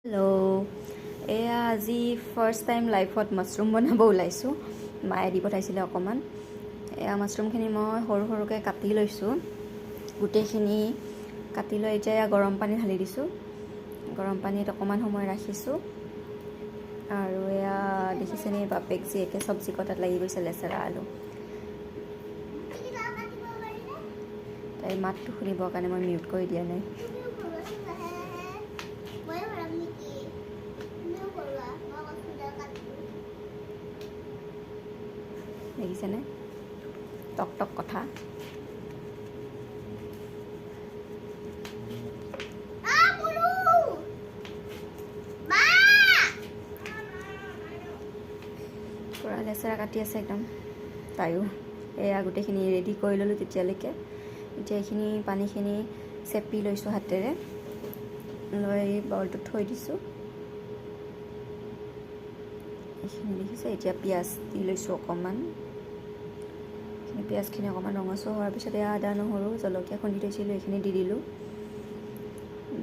Hello' এয়া আজি first time লাইফত মাছৰুম বনাব ওলাইছোঁ। মায়ে দি পঠাইছিলে অকণমান। এয়া মাছৰুমখিনি মই সৰু সৰুকৈ কাটি লৈছোঁ। গোটেইখিনি কাটি লৈ এতিয়া এয়া গৰম পানী ঢালি দিছোঁ। গৰম পানীত অকণমান সময় ৰাখিছোঁ আৰু এয়া দেখিছেনে বাপেক জীয়েকে চব্জি কটাত লাগি গৈছে, লেচেৰা আলু। তাইৰ মাতটো শুনিবৰ কাৰণে মই মিউট কৰি দিয়া নাই। দেখিছেনে টক টক কথা। পূৰা লেচেৰা কাটি আছে একদম তাইও। এয়া গোটেইখিনি ৰেডি কৰি ল'লোঁ তেতিয়ালৈকে। এতিয়া এইখিনি পানীখিনি চেপি লৈছোঁ হাতেৰে, লৈ বাউলটোত থৈ দিছোঁ। এইখিনি দেখিছে। এতিয়া পিঁয়াজ দি লৈছোঁ অকণমান। পিঁয়াজখিনি অকণমান ৰঙচুৱা হোৱাৰ পিছত এয়া আদা নহৰু জলকীয়া খুন্দি থৈছিলোঁ, এইখিনি দি দিলোঁ।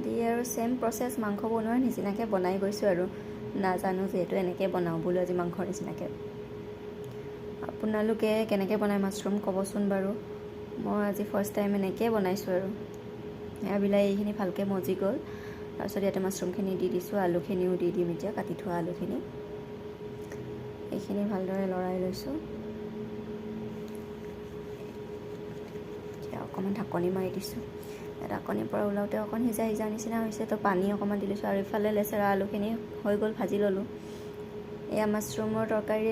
দি আৰু ছেম প্ৰচেছ মাংস বনোৱাৰ নিচিনাকৈ বনাই গৈছোঁ আৰু। নাজানো যিহেতু এনেকৈ বনাওঁ বোলো আজি মাংসৰ নিচিনাকৈ। আপোনালোকে কেনেকৈ বনায় মাছৰুম ক'বচোন বাৰু। মই আজি ফাৰ্ষ্ট টাইম এনেকৈ বনাইছোঁ আৰু। এয়া বিলাহীখিনি ভালকৈ মজি গ'ল। তাৰপিছত ইয়াতে মাছৰুমখিনি দি দিছোঁ, আলুখিনিও দি দিম এতিয়া, কাটি থোৱা আলুখিনি। এইখিনি ভালদৰে লৰাই লৈছোঁ। এতিয়া অকণমান ঢাকনি মাৰি দিছোঁ। ঢাকনিৰ পৰা ওলাওঁতে অকণ সিজাৰ নিচিনা হৈছে, তো পানী অকণমান দি লৈছোঁ। আৰু ইফালে লেচেৰা আলুখিনি হৈ গ'ল, ভাজি ল'লোঁ। এয়া মাছৰুমৰ তৰকাৰী।